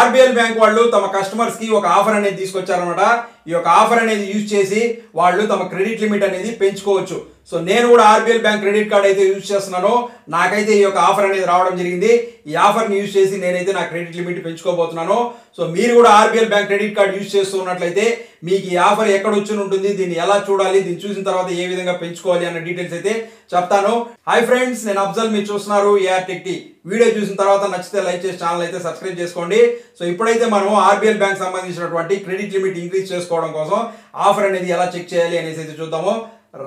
RBL bank వాళ్ళు తమ customers కి ఒక ఆఫర్ అనేది తీసుకొచ్చారన్నమాట. ఈ యొక్క ఆఫర్ అనేది యూజ్ చేసి వాళ్ళు తమ క్రెడిట్ లిమిట్ అనేది పెంచుకోవచ్చు. సో నేను కూడా ఆర్బీఎల్ బ్యాంక్ క్రెడిట్ కార్డ్ అయితే యూజ్ చేస్తున్నాను. నాకైతే ఈ యొక్క ఆఫర్ అనేది రావడం జరిగింది. ఈ ఆఫర్ని యూజ్ చేసి నేనైతే నా క్రెడిట్ లిమిట్ పెంచుకోబోతున్నాను. సో మీరు కూడా RBL bank credit card use చేస్తున్నట్లయితే మీకు ఈ ఆఫర్ ఎక్కడ వచ్చి ఉంటుంది, దీన్ని ఎలా చూడాలి, దీన్ని చూసిన తర్వాత ఏ విధంగా పెంచుకోవాలి అన్న డీటెయిల్స్ అయితే చెప్తాను. హాయ్ ఫ్రెండ్స్, నేను అఫ్జల్, మీరు చూస్తున్నారు ఏఆర్ టెక్ టీ. వీడియో చూసిన తర్వాత నచ్చితే లైక్ చేసి ఛానల్ అయితే సబ్స్క్రైబ్ చేసుకోండి. సో ఇప్పుడైతే మనం ఆర్బీఎల్ బ్యాంక్ సంబంధించినటువంటి క్రెడిట్ లిమిట్ ఇంక్రీజ్ చేసుకోవడం కోసం ఆఫర్ అనేది ఎలా చెక్ చేయాలి అనేసి అయితే చూద్దాము.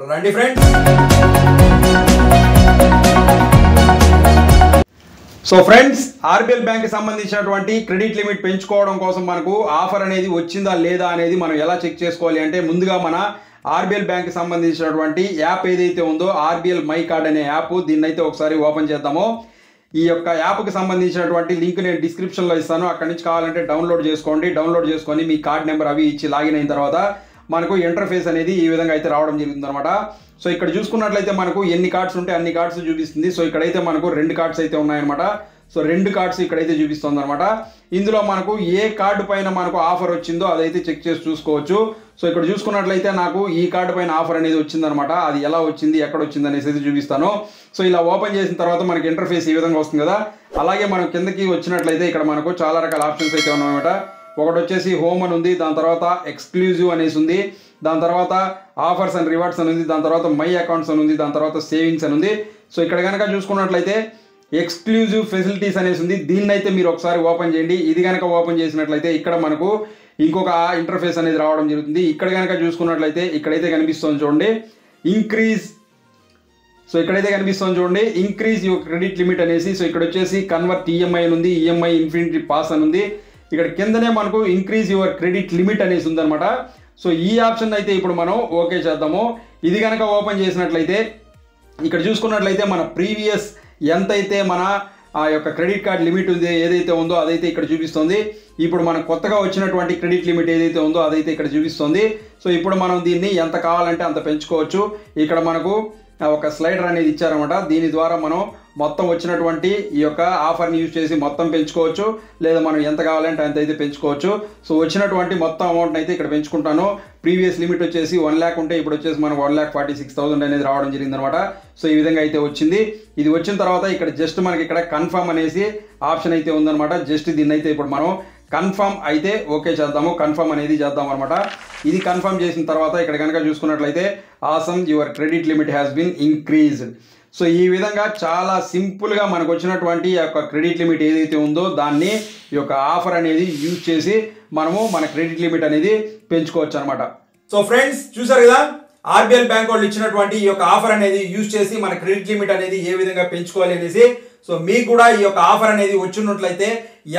రండి friends. So friends, RBL bank సంబంధించినటువంటి క్రెడిట్ లిమిట్ పెంచుకోవడం కోసం మనకు ఆఫర్ అనేది వచ్చిందా లేదా అనేది మనం ఎలా చెక్ చేసుకోవాలి అంటే, ముందుగా మన ఆర్బీఎల్ బ్యాంక్ సంబంధించినటువంటి యాప్ ఏదైతే ఉందో ఆర్బీఎల్ మై కార్డ్ అనే యాప్, దీన్ని అయితే ఒకసారి ఓపెన్ చేద్దాము. ఈ యొక్క యాప్కి సంబంధించినటువంటి లింక్ నేను డిస్క్రిప్షన్లో ఇస్తాను. అక్కడి నుంచి కావాలంటే డౌన్లోడ్ చేసుకోండి. డౌన్లోడ్ చేసుకొని మీ కార్డ్ నెంబర్ అవి ఇచ్చి లాగిన్ అయిన తర్వాత మనకు ఇంటర్ఫేస్ అనేది ఈ విధంగా అయితే రావడం జరుగుతుంది అనమాట. సో ఇక్కడ చూసుకున్నట్లయితే మనకు ఎన్ని కార్డ్స్ ఉంటే అన్ని కార్డ్స్ చూపిస్తుంది. సో ఇక్కడైతే మనకు 2 కార్డ్స్ అయితే ఉన్నాయన్నమాట. సో 2 కార్డ్స్ ఇక్కడైతే చూపిస్తుంది అనమాట. ఇందులో మనకు ఏ కార్డు పైన మనకు ఆఫర్ వచ్చిందో అదైతే చెక్ చేసి చూసుకోవచ్చు. సో ఇక్కడ చూసుకున్నట్లయితే నాకు ఈ కార్డు పైన ఆఫర్ అనేది వచ్చిందనమాట. అది ఎలా వచ్చింది, ఎక్కడ వచ్చింది అనేసి అయితే చూపిస్తాను. సో ఇలా ఓపెన్ చేసిన తర్వాత మనకి ఇంటర్ఫేస్ ఈ విధంగా వస్తుంది కదా. అలాగే మనం కిందకి వచ్చినట్లయితే ఇక్కడ మనకు చాలా రకాల ఆప్షన్స్ అయితే ఉన్నాయన్నమాట. ఒకటి వచ్చేసి హోమ్ అని ఉంది, దాని తర్వాత ఎక్స్క్లూజివ్ అనేసి ఉంది, దాని తర్వాత ఆఫర్స్ అండ్ రివార్డ్స్ అని ఉంది, దాని తర్వాత మై అకౌంట్స్ అని ఉంది, దాని తర్వాత సేవింగ్స్ అని ఉంది. సో ఇక్కడ కనుక చూసుకున్నట్లయితే ఎక్స్క్లూజివ్ ఫెసిలిటీస్ అనేసి ఉంది. దీన్ని అయితే మీరు ఒకసారి ఓపెన్ చేయండి. ఇది కనుక ఓపెన్ చేసినట్లయితే ఇక్కడ మనకు ఇంకొక ఇంటర్ఫేస్ అనేది రావడం జరుగుతుంది. ఇక్కడ కనుక చూసుకున్నట్లయితే ఇక్కడైతే కనిపిస్తుంది చూడండి, ఇంక్రీజ్. సో ఇక్కడైతే కనిపిస్తుంది చూడండి, ఇంక్రీజ్ యువర్ క్రెడిట్ లిమిట్ అనేసి. సో ఇక్కడ వచ్చేసి కన్వర్ట్ ఈఎంఐ అని ఉంది, ఈఎంఐ ఇన్ఫినిటీ పాస్ అని ఉంది. ఇక్కడ కిందనే మనకు ఇంక్రీజ్ యువర్ క్రెడిట్ లిమిట్ అనేసి ఉందన్నమాట. సో ఈ ఆప్షన్ అయితే ఇప్పుడు మనం ఓకే చేద్దాము. ఇది కనుక ఓపెన్ చేసినట్లయితే ఇక్కడ చూసుకున్నట్లయితే మన ప్రీవియస్ ఎంతైతే మన ఆ యొక్క క్రెడిట్ కార్డ్ లిమిట్ ఉంది ఏదైతే ఉందో అదైతే ఇక్కడ చూపిస్తుంది. ఇప్పుడు మనకు కొత్తగా వచ్చినటువంటి క్రెడిట్ లిమిట్ ఏదైతే ఉందో అదైతే ఇక్కడ చూపిస్తుంది. సో ఇప్పుడు మనం దీన్ని ఎంత కావాలంటే అంత పెంచుకోవచ్చు. ఇక్కడ మనకు ఒక స్లైడర్ అనేది ఇచ్చారన్నమాట. దీని ద్వారా మనం మొత్తం వచ్చినటువంటి ఈ యొక్క ఆఫర్ని యూజ్ చేసి మొత్తం పెంచుకోవచ్చు, లేదా మనం ఎంత కావాలంటే అంత అయితే పెంచుకోవచ్చు. సో వచ్చినటువంటి మొత్తం అమౌంట్ని అయితే ఇక్కడ పెంచుకుంటాను. ప్రీవియస్ లిమిట్ వచ్చేసి 1 lakh ఉంటే ఇప్పుడు వచ్చేసి మనకు 1,46,000 అనేది రావడం జరిగిందనమాట. సో ఈ విధంగా అయితే వచ్చింది. ఇది వచ్చిన తర్వాత ఇక్కడ జస్ట్ మనకి ఇక్కడ కన్ఫర్మ్ అనేసి ఆప్షన్ అయితే ఉందన్నమాట. జస్ట్ దీన్ని అయితే ఇప్పుడు మనం కన్ఫర్మ్ అయితే ఓకే చేద్దాము. కన్ఫర్మ్ అనేది చేద్దాం అనమాట. ఇది కన్ఫర్మ్ చేసిన తర్వాత ఇక్కడ కనుక చూసుకున్నట్లయితే awesome your credit limit has been increased. So ఈ విధంగా చాలా సింపుల్గా మనకు వచ్చినటువంటి యొక్క క్రెడిట్ లిమిట్ ఏదైతే ఉందో దాన్ని ఈ యొక్క ఆఫర్ అనేది యూజ్ చేసి మనము మన క్రెడిట్ లిమిట్ అనేది పెంచుకోవచ్చు అనమాట. సో ఫ్రెండ్స్, చూసారు కదా, ఆర్బీఎల్ బ్యాంక్ వాళ్ళు ఇచ్చినటువంటి ఈ యొక్క ఆఫర్ అనేది యూజ్ చేసి మన క్రెడిట్ లిమిట్ అనేది ఏ విధంగా పెంచుకోవాలి అనేసి. సో మీకు కూడా ఈ యొక్క ఆఫర్ అనేది వచ్చినట్లయితే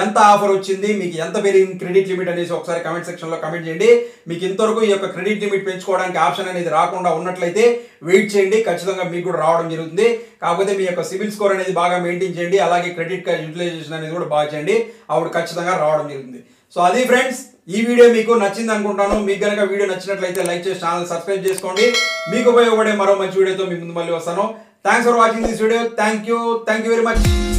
ఎంత ఆఫర్ వచ్చింది, మీకు ఎంత పెరిగింది క్రెడిట్ లిమిట్ అనేసి ఒకసారి కమెంట్ సెక్షన్లో కమెంట్ చేయండి. మీకు ఇంతవరకు ఈ యొక్క క్రెడిట్ లిమిట్ పెంచుకోవడానికి ఆప్షన్ అనేది రాకుండా ఉన్నట్లయితే వెయిట్ చేయండి, ఖచ్చితంగా మీకు కూడా రావడం జరుగుతుంది. కాకపోతే మీ యొక్క సిబిల్ స్కోర్ అనేది బాగా మెయింటైన్ చేయండి, అలాగే క్రెడిట్ కార్డ్ యూటిలైజేషన్ అనేది కూడా బాగా చేయండి, అప్పుడు ఖచ్చితంగా రావడం జరుగుతుంది. సో అది ఫ్రెండ్స్, ఈ వీడియో మీకు నచ్చింది అనుకుంటాను. మీకు కనుక వీడియో నచ్చినట్లయితే లైక్ చేసి ఛానల్ సబ్స్క్రైబ్ చేసుకోండి. మీకు ఉపయోగపడే మరో మంచి వీడియోతో మీ ముందు మళ్ళీ వస్తాను. Thanks for watching this video. Thank you very much.